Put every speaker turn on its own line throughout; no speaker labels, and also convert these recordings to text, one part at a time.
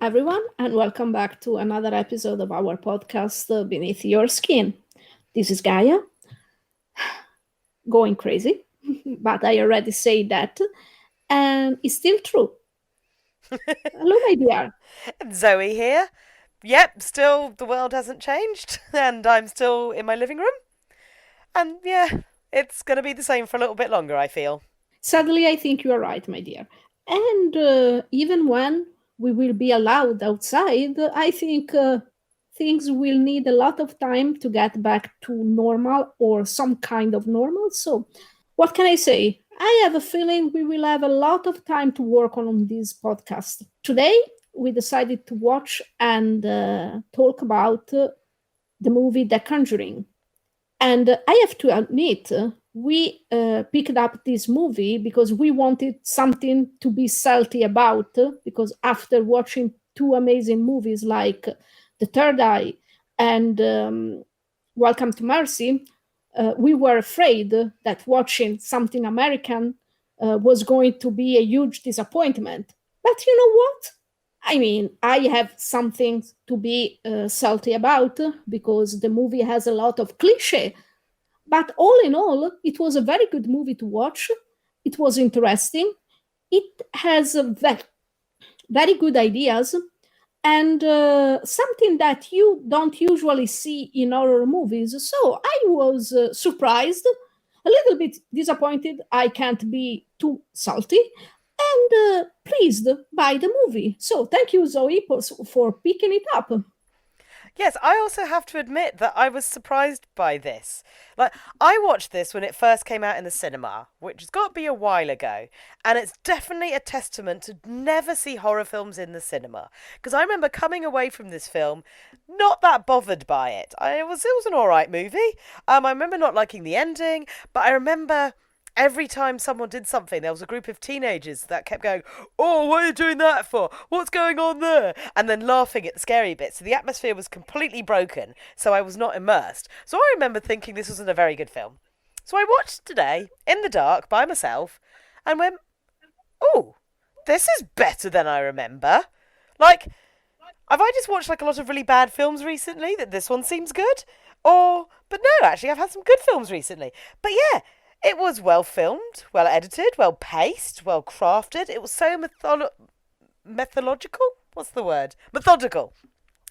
everyone, and welcome back to another episode of our podcast, Beneath Your Skin. This is Gaia, going crazy, but I already say that, and it's still true. Hello, my dear.
Zoe here. Yep, still the world hasn't changed, and I'm still in my living room. And yeah, it's going to be the same for a little bit longer, I feel.
Sadly, I think you are right, my dear. And even when we will be allowed outside, I think things will need a lot of time to get back to normal or some kind of normal. So what can I say? I have a feeling we will have a lot of time to work on this podcast. Today, we decided to watch and talk about the movie The Conjuring. And I have to admit, we picked up this movie because we wanted something to be salty about. Because after watching two amazing movies like The Third Eye and Welcome to Mercy, we were afraid that watching something American was going to be a huge disappointment. But you know what? I mean, I have something to be salty about because the movie has a lot of cliche. But all in all, it was a very good movie to watch. It was interesting. It has very good ideas and something that you don't usually see in horror movies. So I was surprised, a little bit disappointed. I can't be too salty, and pleased by the movie. So thank you, Zoe, for picking it up.
Yes, I also have to admit that I was surprised by this. Like, I watched this when it first came out in the cinema, which has got to be a while ago, and it's definitely a testament to never see horror films in the cinema. Because I remember coming away from this film not that bothered by it. It was an all right movie. I remember not liking the ending, but I remember every time someone did something, there was a group of teenagers that kept going, "Oh, what are you doing that for? What's going on there?" And then laughing at the scary bits. So the atmosphere was completely broken, so I was not immersed. So I remember thinking this wasn't a very good film. So I watched today in the dark by myself and went, "Oh, this is better than I remember." Like, have I just watched like a lot of really bad films recently that this one seems good? But no, actually, I've had some good films recently. But yeah, it was well filmed, well edited, well paced, well crafted. It was so methodological. What's the word? Methodical.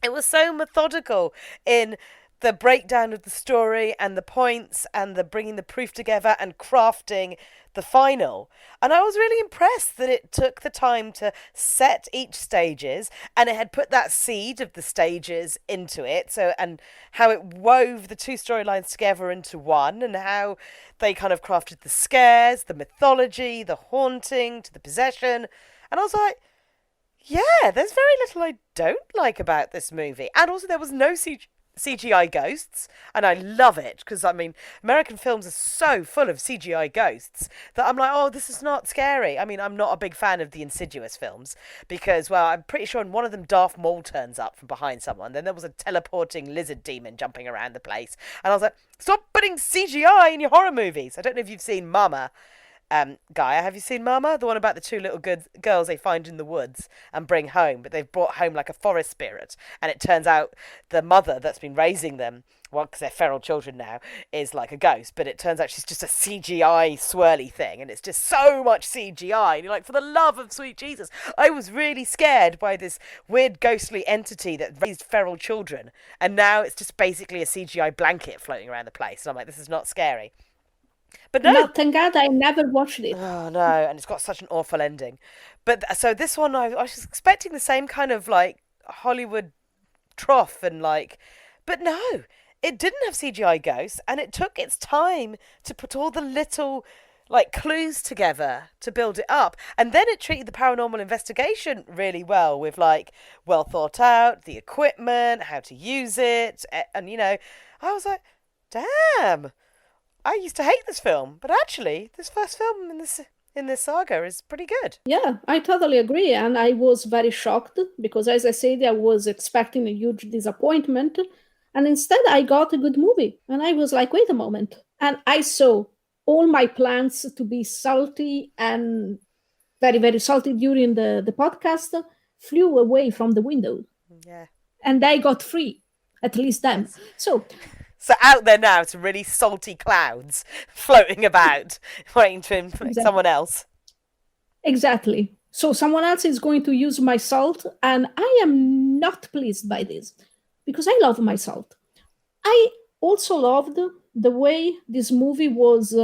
It was so methodical in the breakdown of the story and the points and the bringing the proof together and crafting the final. And I was really impressed that it took the time to set each stages and it had put that seed of the stages into it. So, and how it wove the two storylines together into one, and how they kind of crafted the scares, the mythology, the haunting, to the possession. And I was like, yeah, there's very little I don't like about this movie. And also, there was no CGI ghosts, and I love it because I mean, American films are so full of CGI ghosts that I'm like, oh, this is not scary. I mean, I'm not a big fan of the Insidious films because, well, I'm pretty sure in one of them, Darth Maul turns up from behind someone. Then there was a teleporting lizard demon jumping around the place, and I was like, stop putting CGI in your horror movies. I don't know if you've seen Mama. Gaia, have you seen Mama? The one about the two little good girls they find in the woods and bring home, but they've brought home like a forest spirit. And it turns out the mother that's been raising them, well, because they're feral children now, is like a ghost. But it turns out she's just a CGI swirly thing. And it's just so much CGI. And you're like, for the love of sweet Jesus. I was really scared by this weird ghostly entity that raised feral children. And now it's just basically a CGI blanket floating around the place. And I'm like, this is not scary. But no,
Now, thank God I never watched it.
oh no, and it's got such an awful ending. But so this one, I was expecting the same kind of like Hollywood trough and like, but no, it didn't have CGI ghosts, and it took its time to put all the little like clues together to build it up, and then it treated the paranormal investigation really well with like well thought out the equipment, how to use it, and I was like, damn. I used to hate this film, but actually, this first film in this saga is pretty good.
Yeah, I totally agree. And I was very shocked because, as I said, I was expecting a huge disappointment. And instead, I got a good movie. And I was like, wait a moment. And I saw all my plans to be salty and very, very salty during the podcast flew away from the window
Yeah.
and they got free, at least them.
Yes.
So
So out there now, some really salty clouds floating about, waiting to inflict
exactly,
someone else.
exactly. So someone else is going to use my salt, and I am not pleased by this because I love my salt. I also loved the way this movie was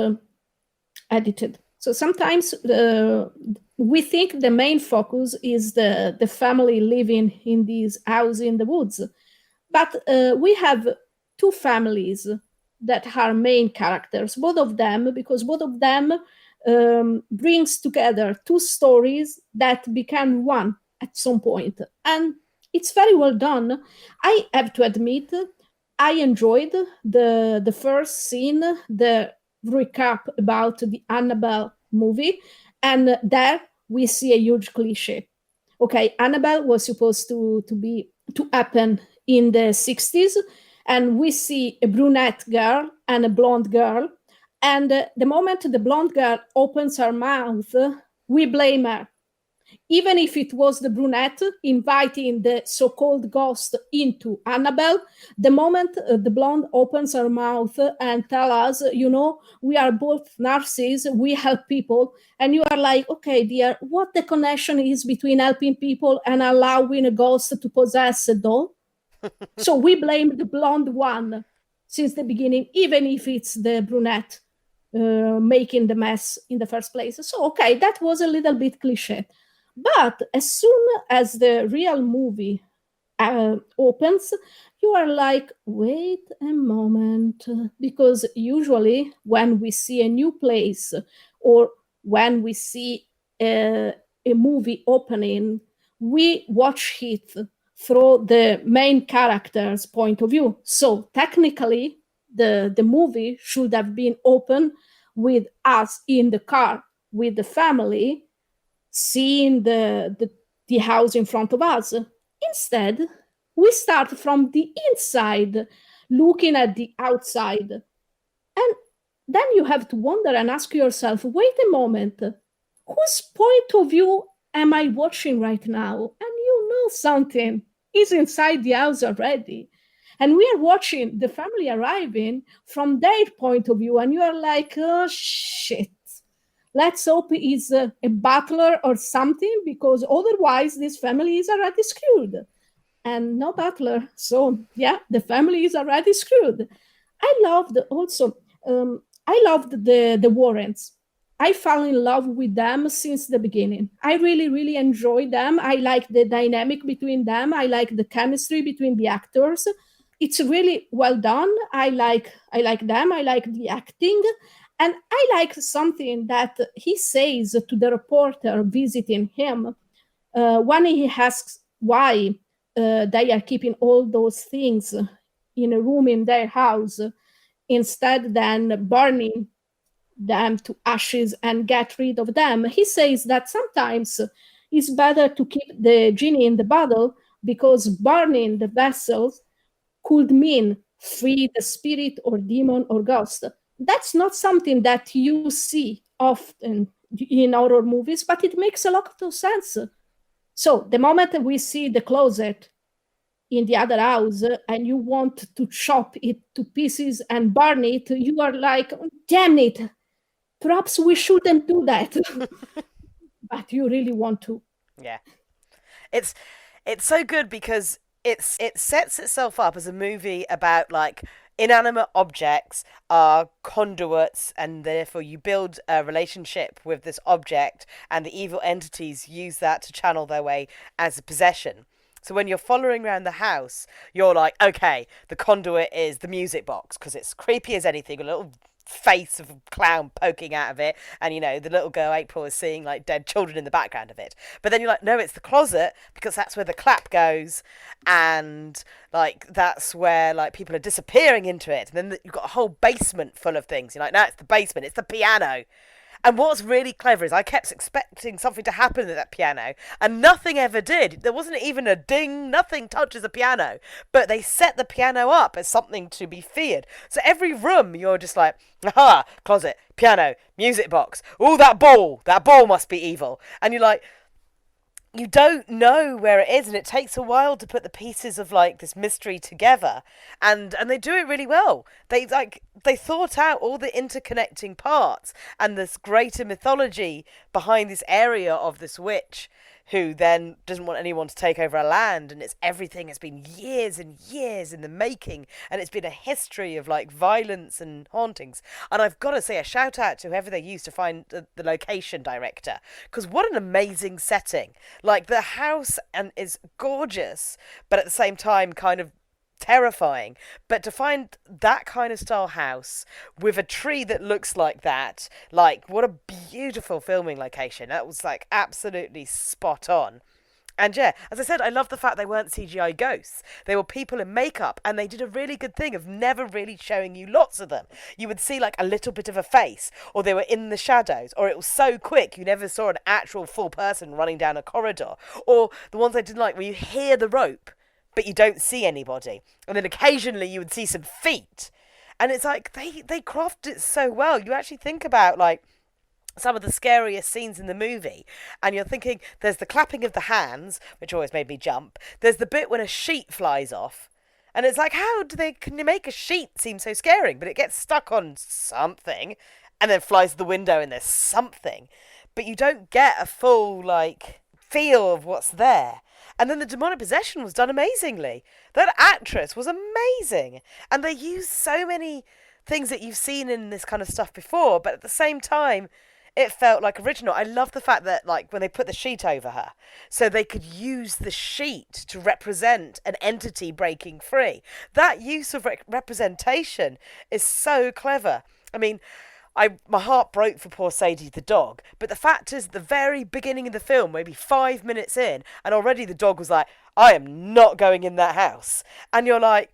edited. So sometimes we think the main focus is the family living in this house in the woods, but we have two families that are main characters, both of them, because both of them brings together two stories that become one at some point, and it's very well done. I have to admit, I enjoyed the first scene, the recap about the Annabelle movie, and there we see a huge cliche. Okay, Annabelle was supposed to happen in the 60s, and we see a brunette girl and a blonde girl, and the moment the blonde girl opens her mouth, we blame her, even if it was the brunette inviting the so-called ghost into Annabelle. The moment the blonde opens her mouth and tell us, we are both nurses, we help people, and you are like, okay, dear, what the connection is between helping people and allowing a ghost to possess a doll? So we blame the blonde one since the beginning, even if it's the brunette making the mess in the first place. So, okay, that was a little bit cliche. But as soon as the real movie opens, you are like, wait a moment. Because usually, when we see a new place or when we see a movie opening, we watch it through the main character's point of view. So, technically, the movie should have been open with us in the car with the family seeing the house in front of us. Instead, we start from the inside, looking at the outside. And then you have to wonder and ask yourself, wait a moment, whose point of view am I watching right now? And something is inside the house already. And we are watching the family arriving from their point of view, and you are like, oh shit. Let's hope he's a butler or something, because otherwise this family is already screwed. And no butler. So yeah, the family is already screwed. I loved the Warrens. I fell in love with them since the beginning. I really, really enjoyed them. I like the dynamic between them. I like the chemistry between the actors. It's really well done. I like them. I like the acting. And I like something that he says to the reporter visiting him when he asks why they are keeping all those things in a room in their house instead than burning them to ashes and get rid of them. He says that sometimes it's better to keep the genie in the bottle because burning the vessels could mean free the spirit or demon or ghost. That's not something that you see often in horror movies, but it makes a lot of sense. So the moment we see the closet in the other house and you want to chop it to pieces and burn it, you are like, damn it, perhaps we shouldn't do that. But you really want to.
Yeah. It's it's so good because it sets itself up as a movie about like inanimate objects are conduits, and therefore you build a relationship with this object, and the evil entities use that to channel their way as a possession. So when you're following around the house, you're like, okay, the conduit is the music box because it's creepy as anything, a little face of a clown poking out of it, and the little girl April is seeing like dead children in the background of it. But then you're like, no, it's the closet because that's where the clap goes, and like that's where like people are disappearing into it. And then you've got a whole basement full of things. You're like, no, it's the basement, it's the piano. And what's really clever is I kept expecting something to happen with that piano, and nothing ever did. There wasn't even a ding, nothing touches the piano. But they set the piano up as something to be feared. So every room, you're just like, aha, closet, piano, music box. Oh, that ball must be evil. And you're like, you don't know where it is, and it takes a while to put the pieces of like this mystery together, and they do it really well. They thought out all the interconnecting parts and this greater mythology behind this area of this witch who then doesn't want anyone to take over her land, and it's everything has been years and years in the making, and it's been a history of like violence and hauntings. And I've got to say a shout out to whoever they used to find the location director, because what an amazing setting. Like the house and is gorgeous, but at the same time kind of terrifying. But to find that kind of style house with a tree that looks like that, like what a beautiful filming location. That was like absolutely spot on. And yeah, as I said, I love the fact they weren't CGI ghosts. They were people in makeup, and they did a really good thing of never really showing you lots of them. You would see like a little bit of a face, or they were in the shadows, or it was so quick you never saw an actual full person running down a corridor. Or the ones I didn't like where you hear the rope, but you don't see anybody. And then occasionally you would see some feet. And it's like they crafted it so well. You actually think about like some of the scariest scenes in the movie, and you're thinking there's the clapping of the hands, which always made me jump. There's the bit when a sheet flies off, and it's like, how do they can you make a sheet seem so scaring? But it gets stuck on something and then flies to the window, and there's something, but you don't get a full like feel of what's there. And then the demonic possession was done amazingly. That actress was amazing, and they used so many things that you've seen in this kind of stuff before, but at the same time it felt like original. I love the fact that like when they put the sheet over her, so they could use the sheet to represent an entity breaking free. That use of representation is so clever. I mean, my heart broke for poor Sadie the dog, but the fact is, the very beginning of the film, maybe 5 minutes in, and already the dog was like, "I am not going in that house," and you're like,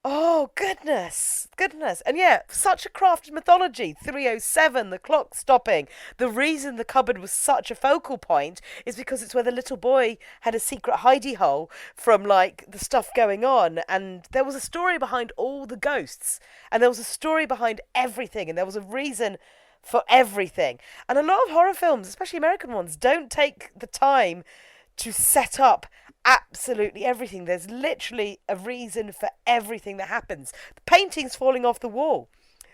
oh, goodness, goodness. And yeah, such a crafted mythology. 307, the clock stopping. The reason the cupboard was such a focal point is because it's where the little boy had a secret hidey hole from like the stuff going on. And there was a story behind all the ghosts. And there was a story behind everything. And there was a reason for everything. And a lot of horror films, especially American ones, don't take the time to set up absolutely everything. There's literally a reason for everything that happens. The painting's falling off the wall.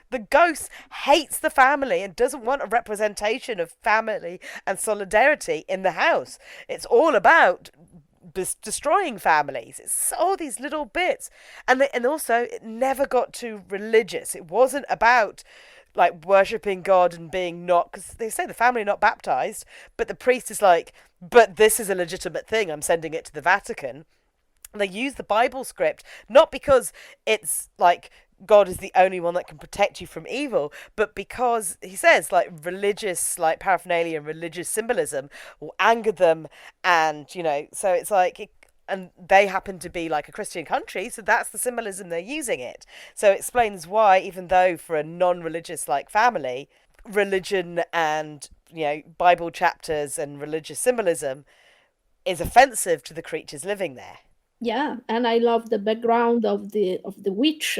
The ghost hates the family and doesn't want a representation of family and solidarity in the house. It's all about destroying families. It's all these little bits, and also it never got too religious. It wasn't about like worshipping God and being not, because they say the family are not baptized, but the priest is like, but this is a legitimate thing. I'm sending it to the Vatican. They use the Bible script not because it's like God is the only one that can protect you from evil, but because he says like religious like paraphernalia and religious symbolism will anger them, and so it's like and they happen to be like a Christian country, so that's the symbolism they're using it. So it explains why, even though for a non-religious like family, religion and Bible chapters and religious symbolism is offensive to the creatures living there.
Yeah, and I love the background of the witch.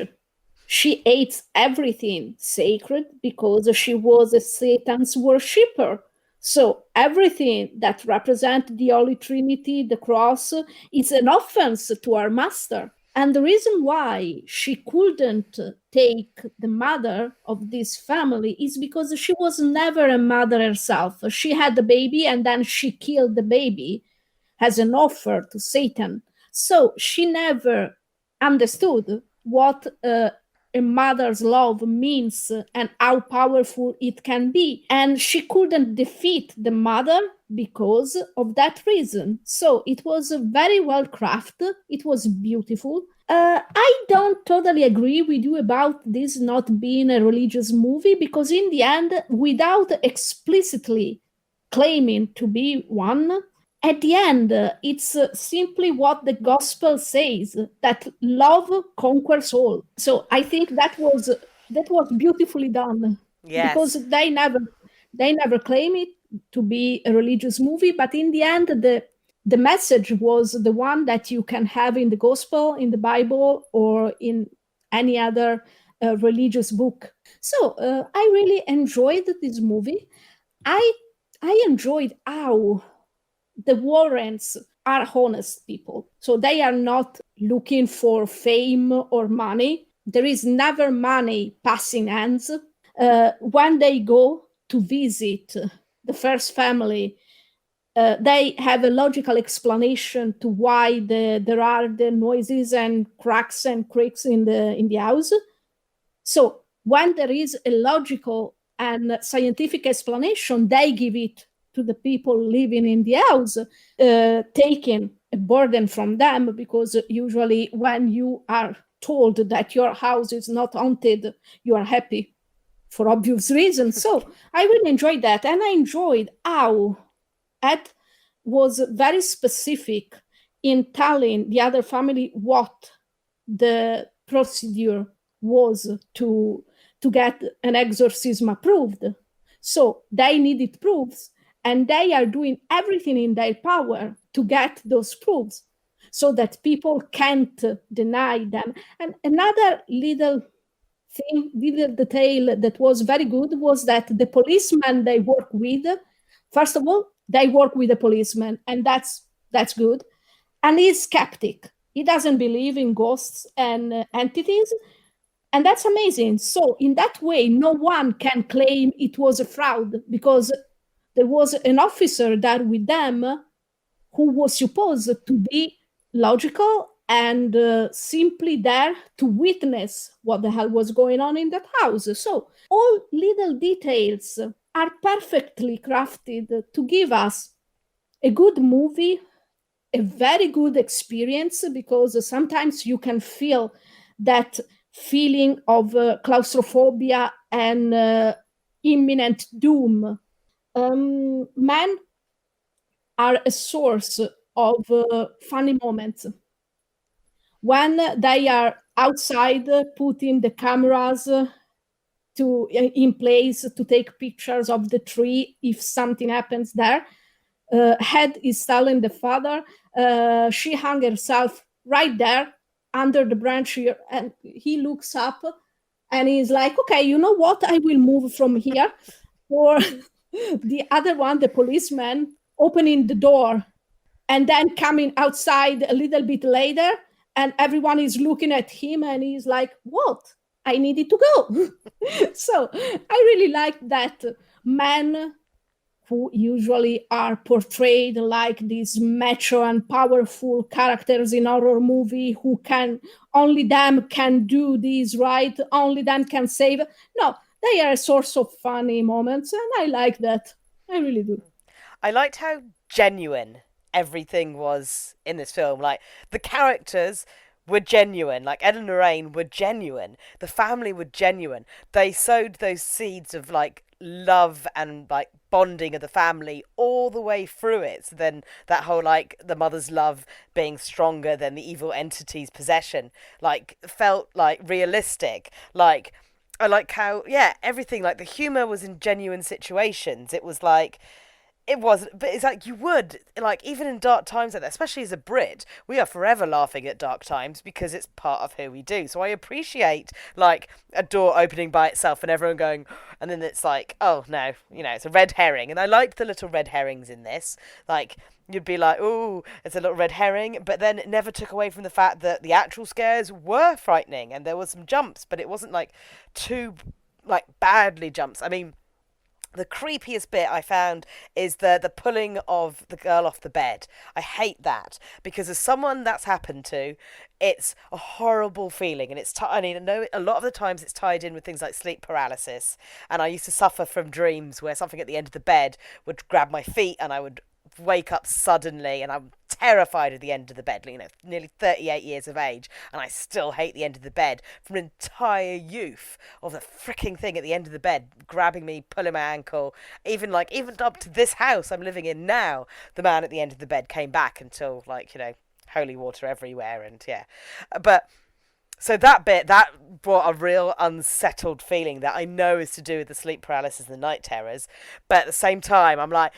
She hates everything sacred because she was a Satan's worshipper. So everything that represents the Holy Trinity, the cross, is an offense to our master. And the reason why she couldn't take the mother of this family is because she was never a mother herself. She had the baby and then she killed the baby as an offer to Satan. So she never understood what a mother's love means and how powerful it can be. And she couldn't defeat the mother because of that reason. So it was very well crafted, it was beautiful. I don't totally agree with you about this not being a religious movie because, in the end, without explicitly claiming to be one, at the end, it's simply what the gospel says, that love conquers all. So I think that was beautifully done because
Yes.
they never claim it to be a religious movie, but in the end, the message was the one that you can have in the gospel, in the Bible, or in any other religious book. So I really enjoyed this movie. I I enjoyed how the Warrens are honest people. So they are not looking for fame or money. There is never money passing hands. When they go to visit the first family, they have a logical explanation to why there are the noises and cracks and creaks in the house. So when there is a logical and scientific explanation, they give it to the people living in the house, taking a burden from them, because usually when you are told that your house is not haunted, you are happy for obvious reasons. So I really enjoyed that, and I enjoyed how Ed was very specific in telling the other family what the procedure was to get an exorcism approved. So they needed proofs, and they are doing everything in their power to get those proofs so that people can't deny them. And another little detail that was very good was that the policeman they work with, first of all, they work with a policeman, and that's good. And he's skeptic. He doesn't believe in ghosts and entities, and that's amazing. So in that way, no one can claim it was a fraud, because there was an officer there with them who was supposed to be logical and simply there to witness what the hell was going on in that house. So all little details are perfectly crafted to give us a good movie, a very good experience, because sometimes you can feel that feeling of claustrophobia and imminent doom. Men are a source of funny moments. When they are outside putting the cameras to in place to take pictures of the tree if something happens there, Head is telling the father, she hung herself right there under the branch here, and he looks up and he's like, okay, you know what, I will move from here. Or the other one, the policeman opening the door and then coming outside a little bit later, and everyone is looking at him and he's like, what, I needed to go. So I really like that men who usually are portrayed like these macho and powerful characters in horror movie, who can, only them can do this, right, only them can save. No, they are a source of funny moments, and I like that. I really do.
I liked how genuine everything was in this film. Like, the characters were genuine. Like, Ed and Lorraine were genuine. The family were genuine. They sowed those seeds of, like, love and, like, bonding of the family all the way through it. So then that whole, like, the mother's love being stronger than the evil entity's possession, like, felt, like, realistic. Like, I like how, yeah, everything, like, the humour was in genuine situations. It was like, it was, but it's like you would, like, even in dark times like that, especially as a Brit, we are forever laughing at dark times because it's part of who we do. So I appreciate, like, a door opening by itself and everyone going, and then it's like, oh no, you know, it's a red herring. And I liked the little red herrings in this. Like, you'd be like, oh, it's a little red herring, but then it never took away from the fact that the actual scares were frightening and there was some jumps, but it wasn't like too, like, badly jumps. I mean, the creepiest bit I found is the pulling of the girl off the bed. I hate that because as someone that's happened to, it's a horrible feeling, and I mean, I know a lot of the times it's tied in with things like sleep paralysis, and I used to suffer from dreams where something at the end of the bed would grab my feet and I would wake up suddenly, and I'm terrified of the end of the bed, you know, nearly 38 years of age, and I still hate the end of the bed from an entire youth of the freaking thing at the end of the bed grabbing me, pulling my ankle. Even up to this house I'm living in now, the man at the end of the bed came back until, like, you know, holy water everywhere. And yeah, but so that bit, that brought a real unsettled feeling that I know is to do with the sleep paralysis and the night terrors, but at the same time I'm like,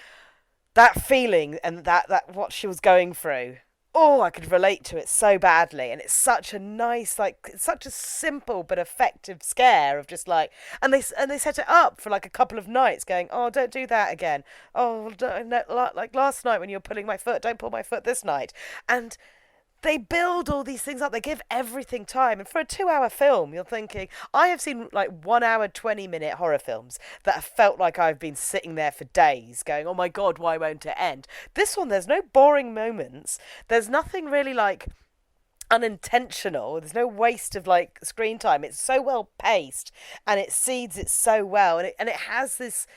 that feeling and that what she was going through, oh, I could relate to it so badly. And it's such a nice, like, it's such a simple but effective scare of just like, and they set it up for like a couple of nights, going, oh, don't do that again. Oh, don't, no, like last night when you were pulling my foot, don't pull my foot this night. And they build all these things up. They give everything time. And for a 2 hour film, you're thinking, I have seen like 1 hour, 20-minute horror films that have felt like I've been sitting there for days going, oh my God, why won't it end? This one, there's no boring moments. There's nothing really like unintentional. There's no waste of like screen time. It's so well paced and it seeds it so well. And it has this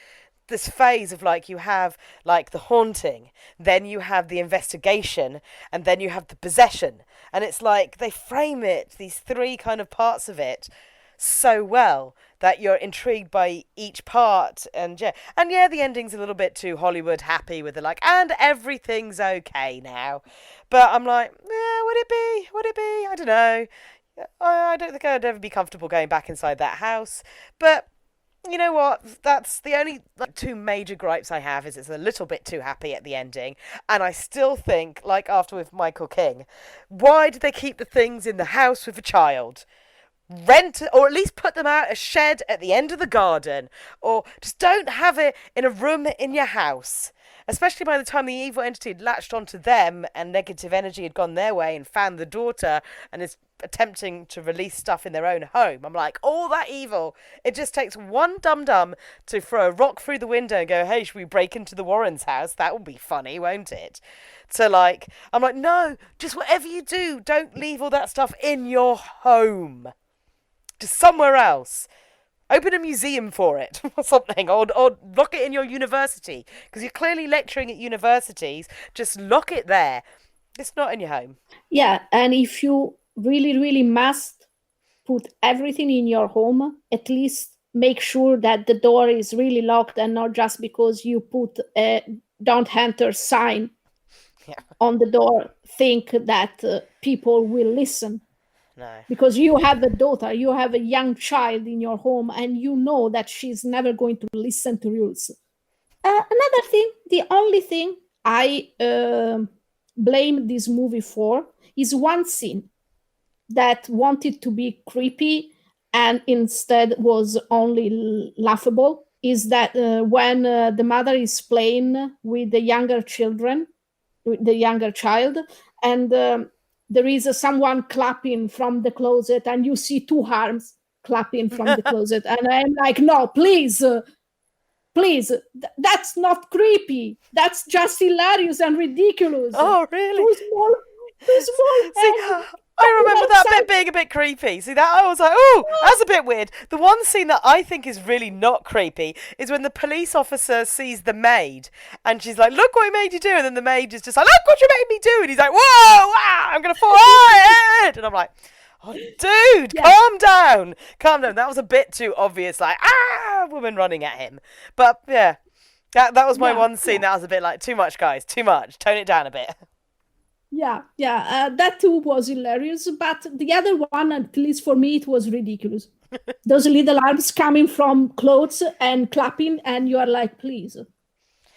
phase of like you have like the haunting, then you have the investigation, and then you have the possession. And it's like they frame it, these three kind of parts of it, so well that you're intrigued by each part. And yeah, the ending's a little bit too Hollywood happy with the like, and everything's okay now. But I'm like, yeah, would it be? Would it be? I don't know. I don't think I'd ever be comfortable going back inside that house. But you know what? That's the only like two major gripes I have is it's a little bit too happy at the ending, and I still think, like after with Michael King, why did they keep the things in the house with a child? Rent or at least put them out a shed at the end of the garden, or just don't have it in a room in your house. Especially by the time the evil entity had latched onto them and negative energy had gone their way and found the daughter and is attempting to release stuff in their own home. I'm like, all that evil. It just takes one dum-dum to throw a rock through the window and go, hey, should we break into the Warrens' house? That will be funny, won't it? So, like, I'm like, no, just whatever you do, don't leave all that stuff in your home. Just somewhere else. Open a museum for it or something, or lock it in your university, because you're clearly lecturing at universities. Just lock it there. It's not in your home.
Yeah, and if you really, really must put everything in your home, at least make sure that the door is really locked and not just because you put a don't enter sign
Yeah.
on the door, think that people will listen.
No.
Because you have a daughter, you have a young child in your home, and you know that she's never going to listen to rules. Another thing, the only thing I blame this movie for is one scene that wanted to be creepy and instead was only laughable. Is that when the mother is playing with the younger children, with the younger child, and there is someone clapping from the closet, and you see two arms clapping from the closet, and I'm like, no, please, please, that's not creepy. That's just hilarious and ridiculous.
Oh, really?
Too small
See,
head.
I remember that bit being a bit creepy. See, that I was like, oh, that's a bit weird. The one scene that I think is really not creepy is when the police officer sees the maid and she's like, look what I made you do. And then the maid is just like, look what you made me do. And he's like, whoa, wow, I'm going to fall on it. And I'm like, oh, dude,
Yeah.
calm down. Calm down. That was a bit too obvious, like, woman running at him. But yeah, that was my one scene that was a bit like, too much, guys, too much. Tone it down a bit.
Yeah, that too was hilarious. But the other one, at least for me, it was ridiculous. Those little arms coming from clothes and clapping, and you are like, please.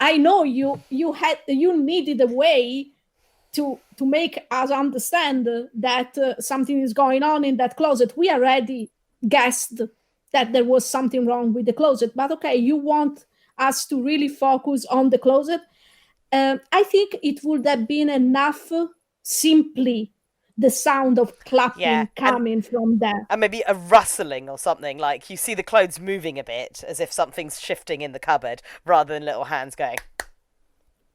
I know you needed a way to make us understand that something is going on in that closet. We already guessed that there was something wrong with the closet, but okay, you want us to really focus on the closet. I think it would have been enough simply the sound of clapping coming from there.
And maybe a rustling or something, like you see the clothes moving a bit as if something's shifting in the cupboard rather than little hands going.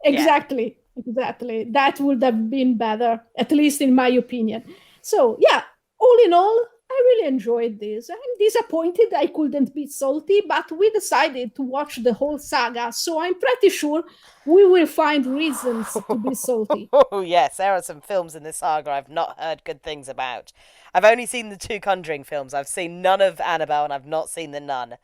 Exactly. That would have been better, at least in my opinion. So, yeah, all in all, I really enjoyed this. I'm disappointed I couldn't be salty, but we decided to watch the whole saga, so I'm pretty sure we will find reasons to be salty.
Oh, yes, there are some films in this saga I've not heard good things about. I've only seen the two Conjuring films. I've seen none of Annabelle and I've not seen the Nun.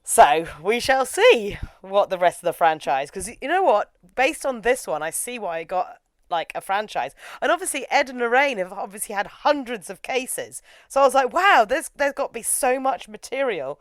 So, we shall see what the rest of the franchise, because you know what? Based on this one, I see why I got like a franchise. And obviously Ed and Lorraine have obviously had hundreds of cases. So I was like, wow, there's got to be so much material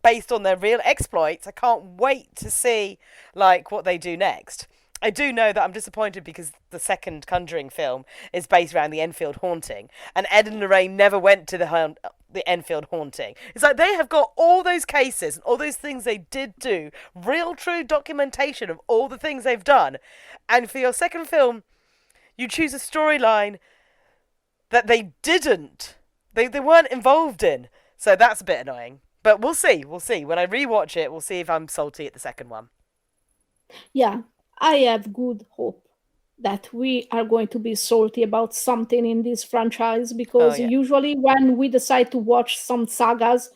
based on their real exploits. I can't wait to see like what they do next. I do know that I'm disappointed because the second Conjuring film is based around the Enfield haunting, and Ed and Lorraine never went to the Enfield haunting. It's like they have got all those cases and all those things they did do, real true documentation of all the things they've done, and for your second film, you choose a storyline that they didn't. They weren't involved in. So that's a bit annoying. But we'll see. We'll see. When I rewatch it, we'll see if I'm salty at the second one.
Yeah, I have good hope that we are going to be salty about something in this franchise
Oh,
because
yeah.
usually when we decide to watch some sagas,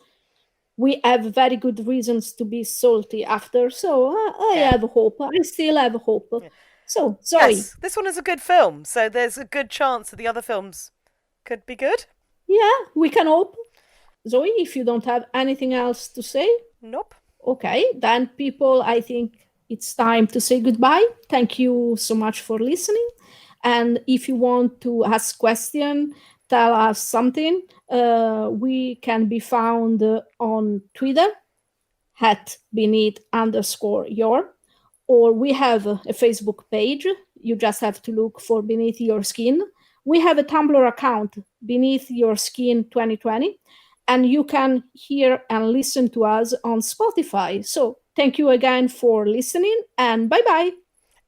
we have very good reasons to be salty after. So I
Yeah.
have hope. I still have hope.
Yeah.
So, Zoe,
Yes, this one is a good film. So there's a good chance that the other films could be good.
yeah, we can hope. Zoe, if you don't have anything else to say,
Nope.
okay, then people, I think it's time to say goodbye. Thank you so much for listening. And if you want to ask question, tell us something, we can be found on Twitter at beneath_your, or we have a Facebook page. You just have to look for Beneath Your Skin. We have a Tumblr account, Beneath Your Skin 2020, and you can hear and listen to us on Spotify. So thank you again for listening, and bye bye.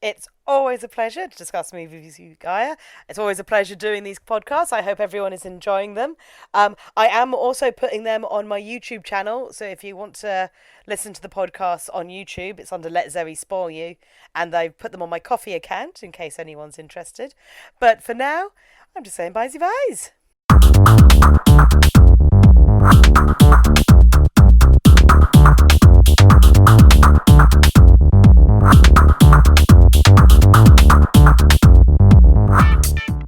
It's always a pleasure to discuss movies with you, Gaia. It's always a pleasure doing these podcasts. I hope everyone is enjoying them. I am also putting them on my YouTube channel. So if you want to listen to the podcasts on YouTube, it's under Let Zoe Spoil You. And I've put them on my Coffee account in case anyone's interested. But for now, I'm just saying bye-bye.